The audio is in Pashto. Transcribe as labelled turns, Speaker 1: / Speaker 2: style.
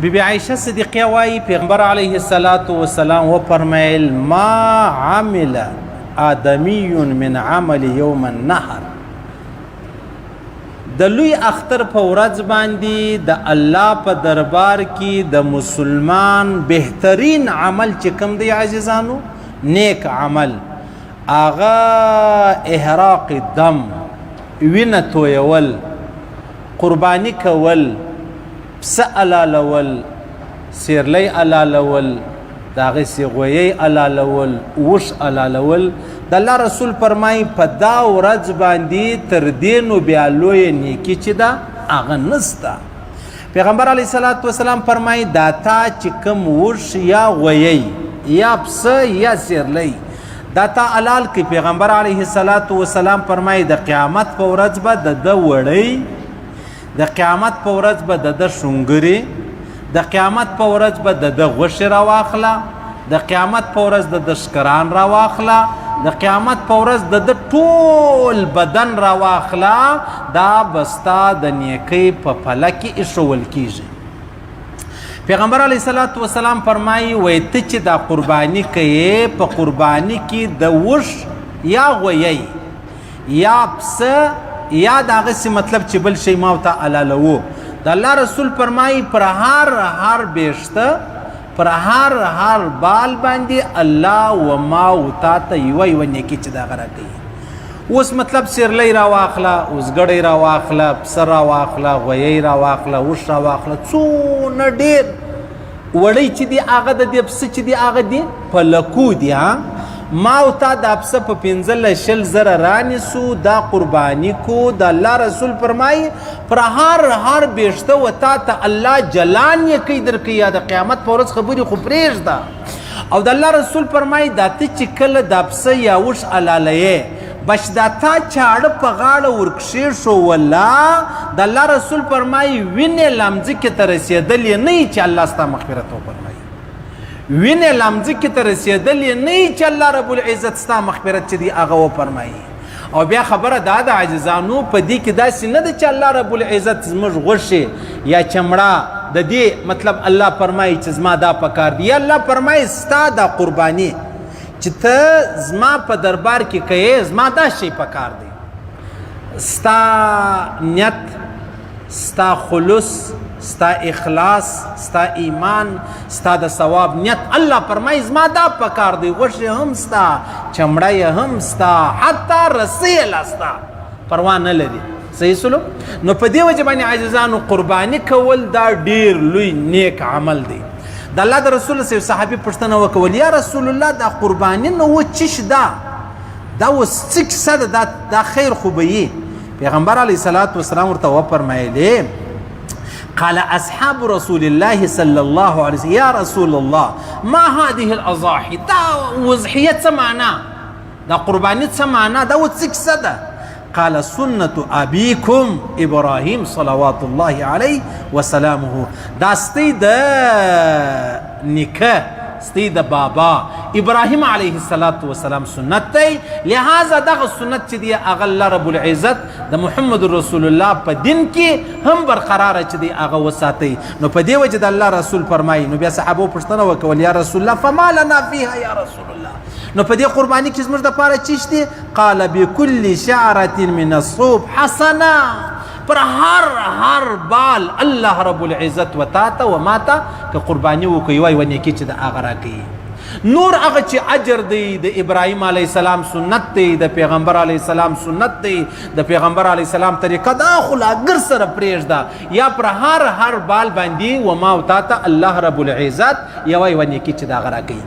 Speaker 1: بی بی عائشہ صدیقیہ وائی پیغمبر علیہ السلام و فرمائل ما عمل آدمی من عمل یوم النحر د لوی اختر په ورځ باندې د الله په دربار کې د مسلمان بهترین عمل چې کوم دی عزیزانو نیک عمل آغا احراق دم وینه تویول قربانی کول پس علالول سیرلی علالول داغی سیغویی علالول وش علالول د الله رسول فرمای په دا ورځ باندې تر دینو بیا لوی نیکی چې دا هغه نسته پیغمبر علیه الصلاۃ والسلام فرمای دا تا چې کوم وش یا غویی یا پس یا سیرلی دا تا علال کی پیغمبر علیه الصلاۃ والسلام فرمای د قیامت په ورځ به د وړی د قیامت په ورځ به د شونګری د قیامت په ورځ به د غوښې راواخله د قیامت په ورځ د شکران راواخله د قیامت په ورځ د ټول بدن راواخله دا بستا د نیکی په پله کې ایښول کیږي پیغمبر علیه الصلاۃ والسلام فرمایي وایي ته چې دا قرباني کوې په قرباني کې د وش یا غویی یا پسه یا د هغسې مطلب چې بل شی ما ورته علالوو د الله رسول فرمایي پر هر بیشته پر هر بال باندې الله و ما و تا ته یوه نیکي چې دغه راکوي اوس مطلب سیرلی راواخله اوزګړی راواخله پسه راواخله غویی راواخله وش راواخله څونه ډېر وړی چې دي هغه د دې پسه چې دي هغه دي په لکو دي ما او تا دا پسه په 15,000 رانیسو دا قربانی کو د الله رسول فرمایي پر هر بیشته و تا ته الله جلان یې کوي درکوي یا د قیامت په ورځ خبرې خو پرېږده او د الله رسول فرمایي دا ته چې کله دا پسه یا وش علالایې بش دا تا چاړه په غاړه ورکښې شو والله د الله رسول فرمایي وینې لمځه کې ته رسېدلې نه چې الله ستا مغفرت وفرمایي وینې لمځه کې ته رسېدلې نه چې الله رب العزت ستا مغفرت چې دی هغه وفرمایي او بیا خبره دا د عاجزانو په دې کې داسې نه ده چې الله رب العزت زموږ غوښې یا چمړه د دې مطلب الله فرمایي چې زما دا پکار دی یا الله فرمایي ستا دا قرباني چې ته زما په دربار کې کوې زما دا شی پکار دی ستا نیت ستا خلوص ستا اخلاص ستا ایمان ستا د ثواب نیت الله فرمایي زما دا پکار دی غوښې هم ستا چمړه هم ستا حتی رسۍ لا ستا پروا نه لري صحیح سلو نو په دې وجه باندې عاجزانو قرباني کول دا ډیر لوی نیک عمل دی د الله د رسول صلی صحابي پوښتنه وکول یا رسول الله دا قرباني نو و چش دا اوس څه کیسه ده دا خیر خو به یي پیغمبر علیه الصلاۃ والسلام ورته وفرمایلې قال أصحاب رسول الله صلى الله عليه وسلم يا رسول الله ما هذه الأضاحي دا وضحية سمعنا دا قربانية سمعنا دا وتسكسة قال سنة أبيكم إبراهيم صلوات الله عليه وسلامه دا ستی دا نکاح ستی دا بابا ابراهیم علیه السلام سنت دی لہذا دغه سنت چې دی هغه الله رب العزت د محمد رسول الله په دین کې هم برقرار چې دی هغه وساتي نو په دې وجه د الله رسول فرمایي نو بیا صحابه پوښتنه وکول یا رسول الله فما لنا فيها یا رسول الله نو په دې قرباني کې زموږ د پاره چی شته قال بكل شعره من الصوب حسنه پر هر بال الله رب العزت و تاته و ماته که قرباني وکوي وای ونیکی چې د هغه راکوي نور هغه چې اجر دی د ابراهیم علیه السلام سنت دی د پیغمبر علیه السلام سنت دی د پیغمبر علیه السلام طریقه دا خو لا ګر سره پرېږده یا پر هر بال باندې و ما و تاته الله رب العزت یوای ونیکی چې د هغه راکوي